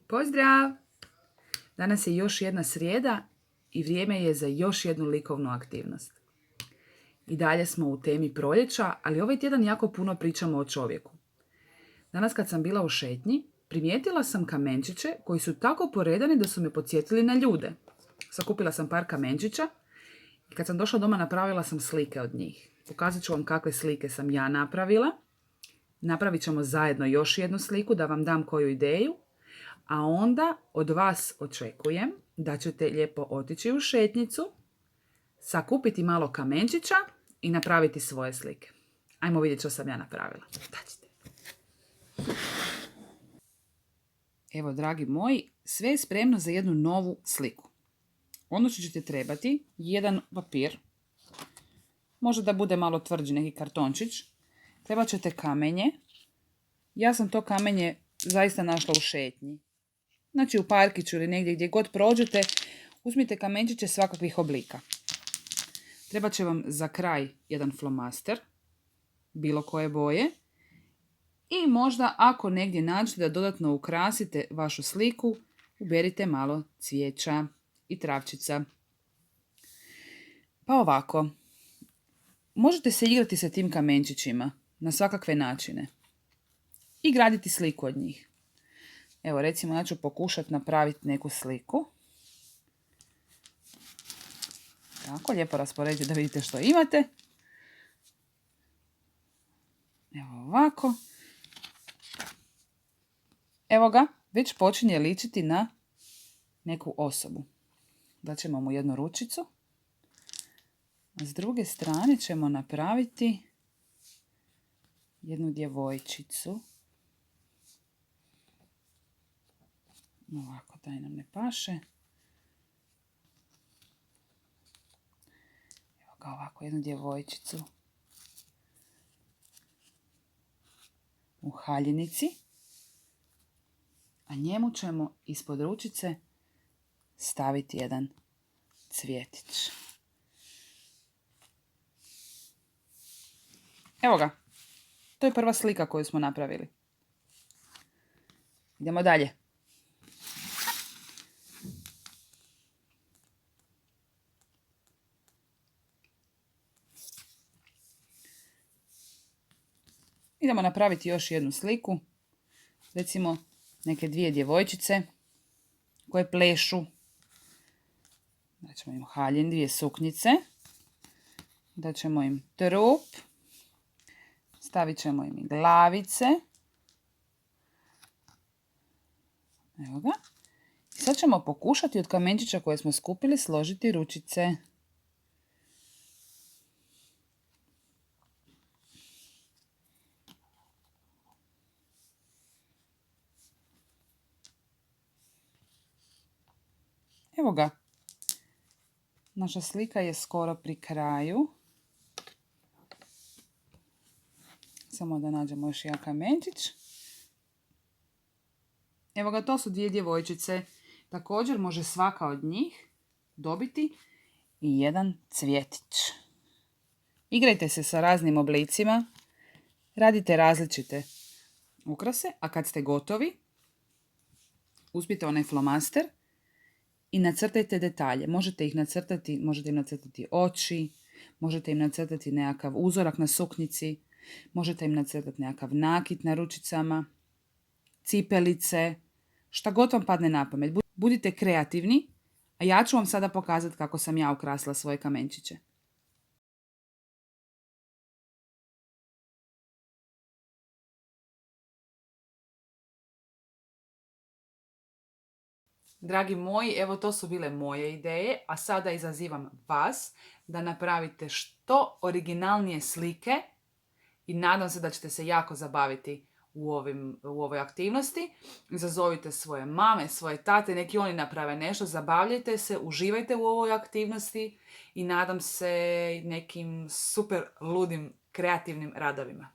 Pozdrav! Danas je još jedna srijeda i vrijeme je za još jednu likovnu aktivnost. I dalje smo u temi proljeća, ali ovaj tjedan jako puno pričamo o čovjeku. Danas kad sam bila u šetnji, primijetila sam kamenčiće koji su tako poredani da su me podsjetili na ljude. Sakupila sam par kamenčića i kad sam došla doma napravila sam slike od njih. Pokazat ću vam kakve slike sam ja napravila. Napravit ćemo zajedno još jednu sliku da vam dam koju ideju. A onda od vas očekujem da ćete lijepo otići u šetnjicu, sakupiti malo kamenčića i napraviti svoje slike. Ajmo vidjeti što sam ja napravila. Daćete. Evo, dragi moji, sve je spremno za jednu novu sliku. Ono što ćete trebati, jedan papir, može da bude malo tvrđi neki kartončić, trebat ćete kamenje. Ja sam to kamenje zaista našla u šetnji. Znači u parkiću ili negdje gdje god prođete, uzmite kamenčiće svakakvih oblika. Trebat će vam za kraj jedan flomaster, bilo koje boje. I možda ako negdje nađete da dodatno ukrasite vašu sliku, uberite malo cvijeća i travčica. Pa ovako, možete se igrati sa tim kamenčićima na svakakve načine i graditi sliku od njih. Evo, recimo, ja ću pokušati napraviti neku sliku. Tako, lijepo rasporedite da vidite što imate. Evo ovako. Evo ga, već počinje ličiti na neku osobu. Daćemo mu jednu ručicu. A s druge strane ćemo napraviti jednu djevojčicu. Ovako, daj nam ne paše. Evo ga ovako, jednu djevojčicu u haljinici. A njemu ćemo ispod ručice staviti jedan cvjetić. Evo ga. To je prva slika koju smo napravili. Idemo dalje. Idemo napraviti još jednu sliku. Recimo neke dvije djevojčice koje plešu. Daćemo im haljin, dvije suknjice. Daćemo im trup. Stavit ćemo im glavice. Evo ga. I sad ćemo pokušati od kamenčića koje smo skupili složiti ručice. Evo ga. Naša slika je skoro pri kraju. Samo da nađemo još jedan kamenčić. Evo ga, to su dvije djevojčice. Također može svaka od njih dobiti i jedan cvjetić. Igrajte se sa raznim oblicima. Radite različite ukrase, a kad ste gotovi, uzmite onaj flomaster i nacrtajte detalje. Možete im nacrtati oči, možete im nacrtati nekakav uzorak na suknjici, možete im nacrtati nekakav nakit na ručicama, cipelice, šta god vam padne na pamet. Budite kreativni, a ja ću vam sada pokazati kako sam ja ukrasila svoje kamenčiće. Dragi moji, evo to su bile moje ideje, a sada izazivam vas da napravite što originalnije slike i nadam se da ćete se jako zabaviti u ovoj aktivnosti. Izazovite svoje mame, svoje tate, neki oni naprave nešto, zabavljajte se, uživajte u ovoj aktivnosti i nadam se nekim super ludim kreativnim radovima.